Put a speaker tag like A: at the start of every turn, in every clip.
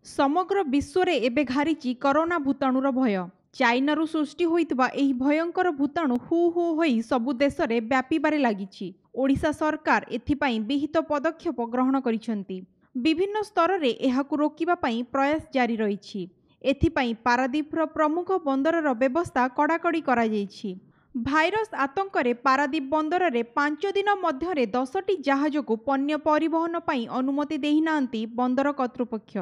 A: समग्र विश्व रे एबे घारिची कोरोना भूताणुर भय। चाइनारू सृष्टि होइतबा एही भयंकर भूताणु हु हु होई सबु देश रे व्यापीबारे लागिछि। ओडिशा सरकार एथिपाई विहित पदक्षेप ग्रहण करिसेंती। विभिन्न स्तर रे एहाकु रोकिबा पई प्रयास जारी रहिछि। एथिपाई पारादीपर प्रमुख बंदरर व्यवस्था कड़ाकड़ी करा जाइछि। भाइरस आतंकरे पारादीप बंदर रे 5 दिन मध्यरे 10टी जहाज को पण्य परिवहन पई अनुमति देहिनांती बंदर कर्तृपक्ष।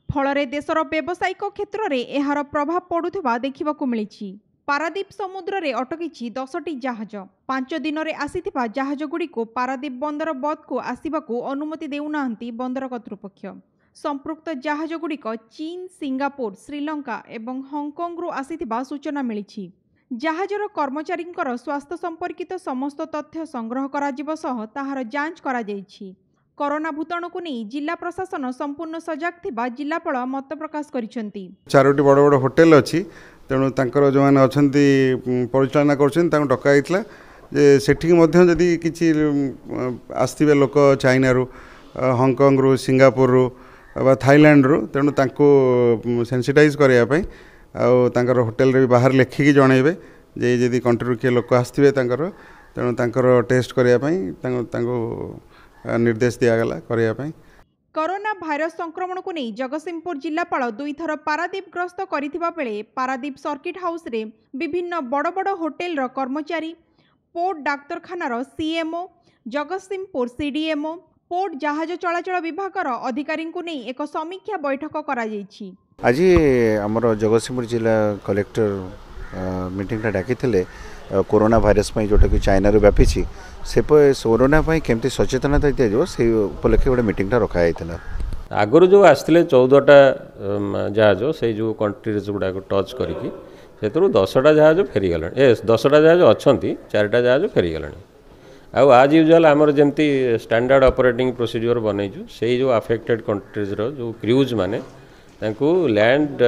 A: फलरे देशर व्यावसायिक क्षेत्र रे एहार प्रभाव पड़ुथिबा देखिबाकू मिलिछि। पारादीप समुद्र रे अटकिछि 10टी जहाज। 5 दिन रे आसीथिबा जहाज गुडी को पारादीप बंदर बद को आसीबाकू अनुमति देउनांती बंदर कर्तृपक्ष। संपृक्त जहाज गुडीक चीन, सिंगापुर, श्रीलंका एवं हांगकांग रु आसीथिबा सूचना मिलिछि। जहाजर कर्मचारींकर स्वास्थ्य संपर्कित समस्त तथ्य संग्रह कराजिब सह ताहार जांच करा जाइछि। कोरोना भूताणु को नहीं जिला प्रशासन संपूर्ण सजग थिबा जिलापाल मत प्रकाश करिसेंती।
B: 4टी बड़ बड़ होटेल अच्छी तेणु तांकर जो मैंने अच्छी परिचालना कर डका जाइଥିଲା जे सेठी मध्य जदि किछि आस्थिबे लोक चाइना रु, हांगकांग रु, सिंगापुर रु बा थाईलैंड रु तेणु तांको सेंसिटाइज करया पई आउ तांकर होटेल रे बाहर लेखिकी जणैबे जे जदि कंट्री के लोक आस्थिबे तांकर तेणु तांकर टेस्ट करया पई तांको निर्देश दिगला करने।
A: कोरोना भाइरस संक्रमण को नहीं जगतसिंहपुर जिलापाल 2 थर पारादीप ग्रस्त करिथिबा बेले पारादीप सर्किट हाउस रे विभिन्न बड़ बड़ होटेल रो कर्मचारी, पोर्ट डाक्तरखानार सीएमओ, जगतसिंहपुर सीडीएमओ, पोर्ट जहाज चलाचल विभाग अधिकारी को नहीं एक समीक्षा बैठक करा जाइछि।
C: आज आमर जगतसिंहपुर जिला कलेक्टर मीटिंग डाकी कोरोना भाइरस जोटा कि चाइना रू व्यापी से कोरोना केमती सचेतनता दिया से उपलक्षे गोटे मीटिंग रखाई।
D: आगु जो आसते 14टा जहाज से जो कंट्रीज गुड़ाक टच करके 10टा जहाज फेरीगला। 10टा जहाज अच्छा 4टा जहाज फेरीगला। आज यूजुआल आमर जमती स्टैंडर्ड ऑपरेटिंग प्रोसीजर बनईचु से जो अफेक्टेड कंट्रीज जो क्रूज माने लैंड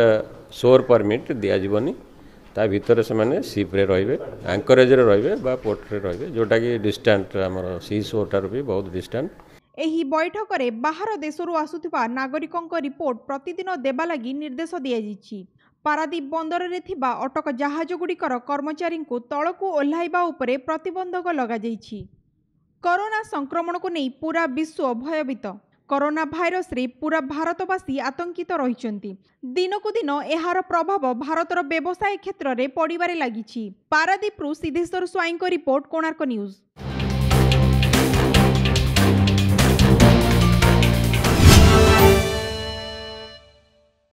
D: शोर परमिट दिज्वनी ता भितर से माने सीप रे रहिबे, एंकरेज रे रहिबे बा पोर्ट रे रहिबे जोटा कि डिस्टेंट हमर सी शोर टार भी बहुत डिस्टेंट।
A: एही बैठक रे बाहर देशरू आसुथिबा नागरिकंक रिपोर्ट प्रतिदिन देबा लागि निर्देश दिया जाइछि। पारादीप बंदर रे थिबा अटक जहाज गुडीकर कर्मचारी को तळकू ओल्हाइबा उपरे प्रतिबंधक लगा जाइछि। कोरोना संक्रमण को नहीं पूरा विश्व भयभीत। कोरोना भाइरस रे पूरा भारतवासी आतंकित रहिचंती। दिनकु दिन एहार प्रभाव भारतर व्यवसाय क्षेत्र रे पड़िबारे लागिछि। पारादीप रु सिद्धेश्वर स्वाईंको रिपोर्ट, कोणार्क न्यूज।